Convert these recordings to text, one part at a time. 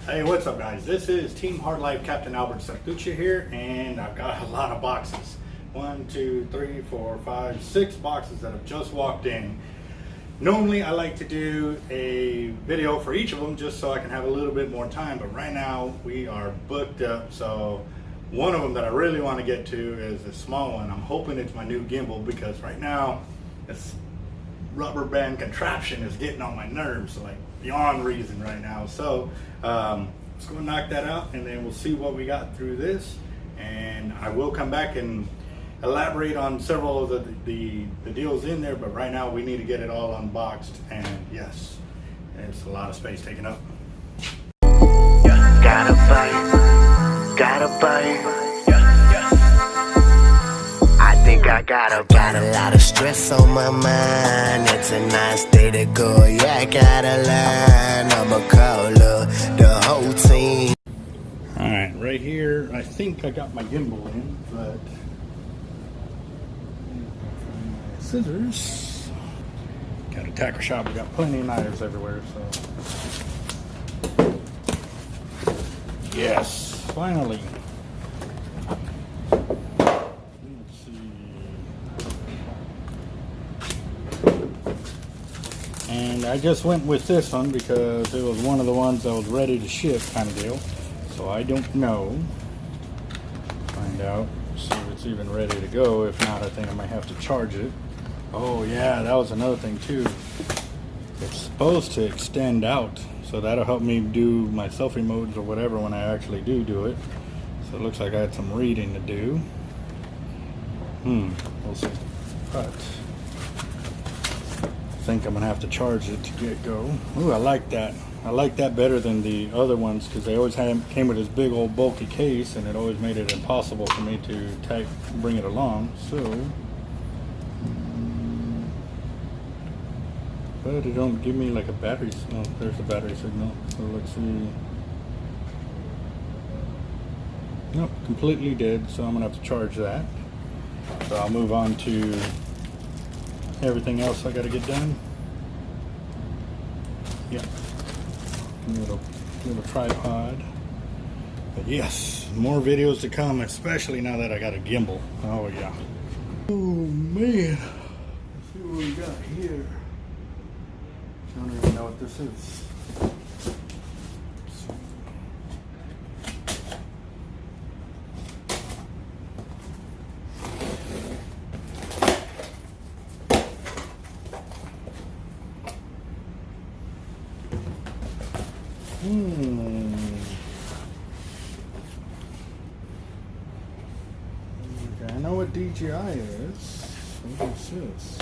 Hey, what's up guys? This is Team Hard Life Captain Albert Sartucci here, and I've got a lot of boxes. 1, 2, 3, 4, 5, 6 boxes that have just walked in. Normally I like to do a video for each of them just so I can have a little bit more time, but right now we are booked up. So one of them that I really want to get to is a small one. I'm hoping it's my new gimbal because right now this rubber band contraption is getting on my nerves, like beyond reason right now. So let's go knock that out and then we'll see what we got through this, and I will come back and elaborate on several of the deals in there, but right now we need to get it all unboxed, and yes, it's a lot of space taken up. Gotta buy. I think I got a lot of stress on my mind. It's a nice day to go. Yeah, I gotta learn. I'ma call the whole team. All right, right here, I think I got my gimbal in, but scissors. Got a tacker shop. We got plenty of knives everywhere, so yes, finally. Let's see. And I just went with this one because it was one of the ones that was ready to ship kind of deal. So I don't know. Find out. See if it's even ready to go. If not, I think I might have to charge it. Oh yeah, that was another thing too. It's supposed to extend out, so that'll help me do my selfie modes or whatever when I actually do it. So it looks like I had some reading to do. We'll see. But I think I'm gonna have to charge it to get go. Ooh, I like that. I like that better than the other ones because they always came with this big old bulky case, and it always made it impossible for me to bring it along. So. But it don't give me like a battery signal. There's a battery signal. So let's see. Nope, completely dead. So I'm gonna have to charge that. So I'll move on to everything else I gotta get done. Yeah. Little tripod. But yes, more videos to come, especially now that I got a gimbal. Oh yeah. Oh man. Let's see what we got here. I don't even know what this is. Okay, I know what DJI is. What is this?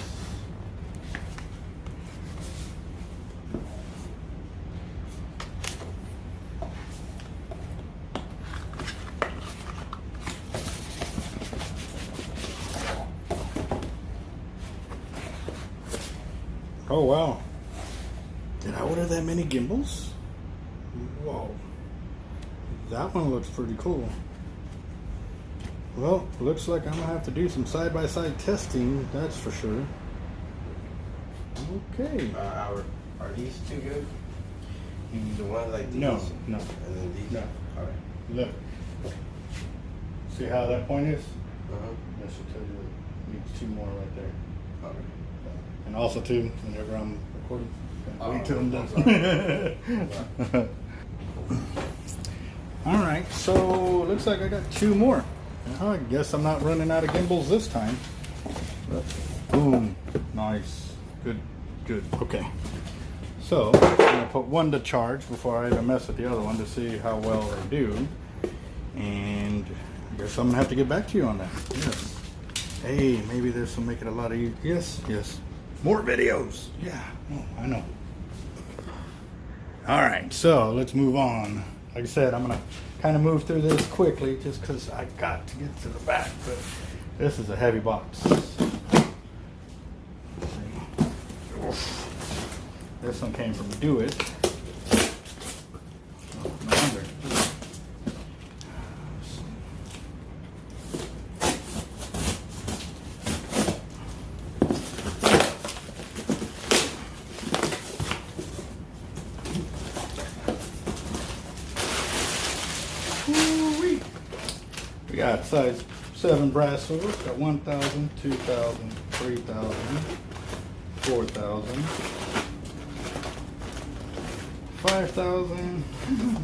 Oh wow, did I order that many gimbals? Whoa, that one looks pretty cool. Well, looks like I'm gonna have to do some side-by-side testing, that's for sure. Okay. Are these too good? The ones like these? No. And then these? No. Alright. Look, see how that point is? Uh-huh. That should tell you it needs 2 more right there. Okay. And also too, whenever I'm recording, wait till I'm done. All right, so looks like I got 2 more. I guess I'm not running out of gimbals this time. But, boom, nice, good. Okay, so I'm gonna put one to charge before I even mess with the other one to see how well they do. And I guess I'm gonna have to get back to you on that. Yes. Hey, maybe this will make it a lot easier. Yes. More videos. Yeah, I know. All right, so let's move on. Like I said, I'm gonna kind of move through this quickly just because I got to get to the back, but this is a heavy box. This one came from Do It. Oh, no wonder. We got size 7 brass swords. Got 1,000, 2,000, 3,000, 4,000, 5,000,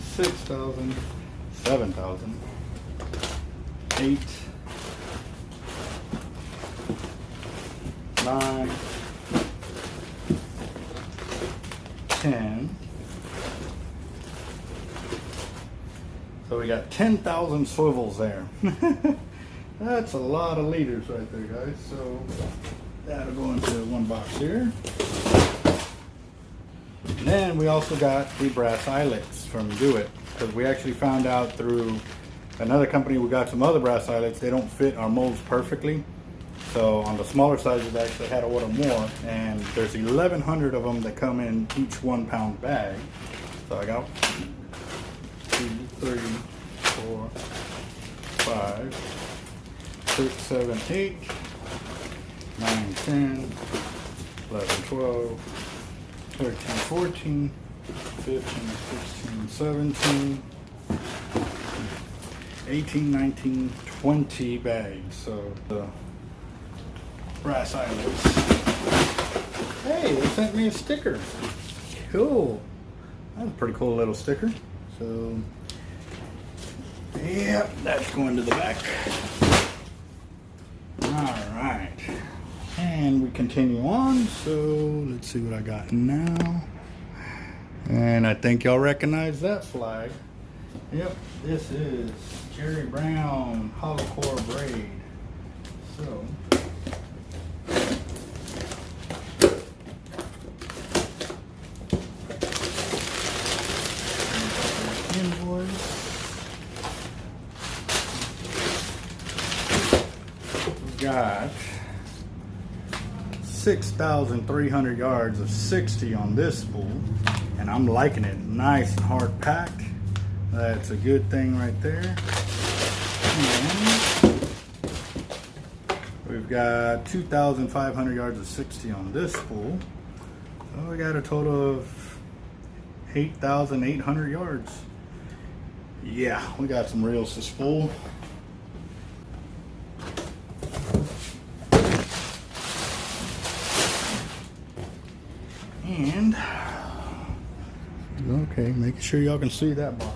6,000, 7,000, 8, 9, 10. So we got 10,000 swivels there. That's a lot of liters right there, guys. So that'll go into one box here. And then we also got the brass eyelets from Do It, because we actually found out through another company we got some other brass eyelets. They don't fit our molds perfectly. So on the smaller sizes, I actually had to order more, and there's 1,100 of them that come in each 1 pound bag. So I got 2, 3, 4, 5, 6, 7, 8, 9, 10, 11, 12, 13, 14, 15, 16, 17, 18, 19, 20 bags. So the brass eyelets. Hey, they sent me a sticker. Cool. That's a pretty cool little sticker. So, yep, that's going to the back. Alright. And we continue on. So, let's see what I got now. And I think y'all recognize that flag. Yep, this is Jerry Brown Hollow Core Braid. So, invoice. We got 6,300 yards of 60 on this spool, and I'm liking it. Nice and hard packed. That's a good thing right there. And we've got 2,500 yards of 60 on this spool. So we got a total of 8,800 yards. Yeah, we got some reels to spool. And okay, making sure y'all can see that box.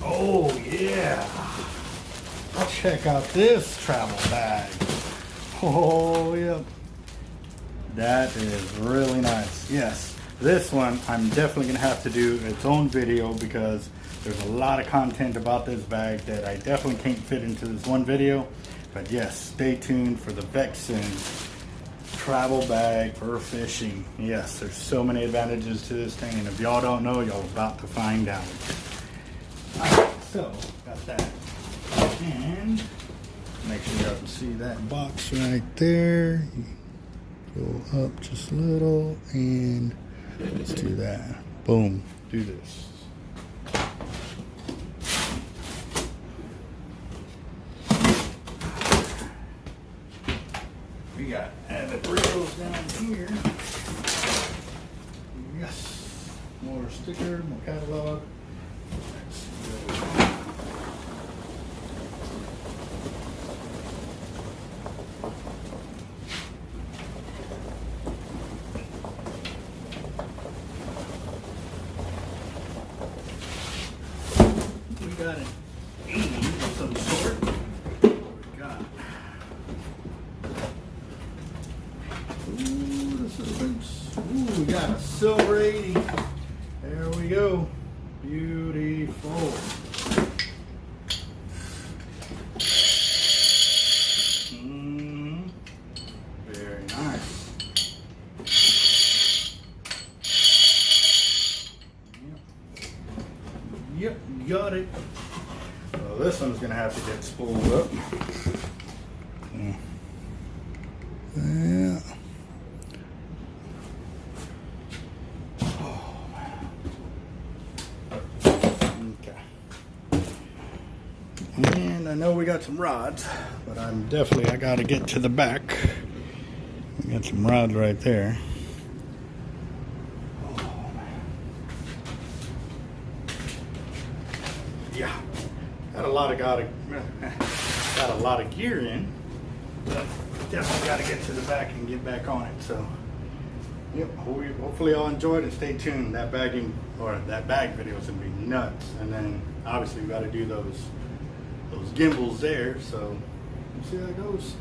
Oh yeah. Check out this travel bag. Oh, yep. That is really nice. Yes, this one I'm definitely going to have to do its own video, because there's a lot of content about this bag that I definitely can't fit into this one video. But yes, stay tuned for the Vexen travel bag for fishing. Yes, there's so many advantages to this thing, and if y'all don't know, y'all about to find out. Alright, so got that. And make sure y'all can see that box right there. Go up just a little, and let's do that. Boom. Do this. We got added reels down here. Yes. More sticker, more catalog. Let's go. Got an 80 of some sort. What we got? Ooh, this is ooh, we got a silver 80. There we go. Beautiful. Very nice. Yep, got it. So this one's gonna have to get spooled up. Yeah. Oh, okay. And I know we got some rods, but I gotta get to the back We got some rods right there. Oh, man. Yeah, got a lot of gear in, but definitely got to get to the back and get back on it. So, yep. Hopefully y'all enjoyed it. Stay tuned. That bag video is gonna be nuts. And then obviously we got to do those gimbals there. So we'll see how it goes.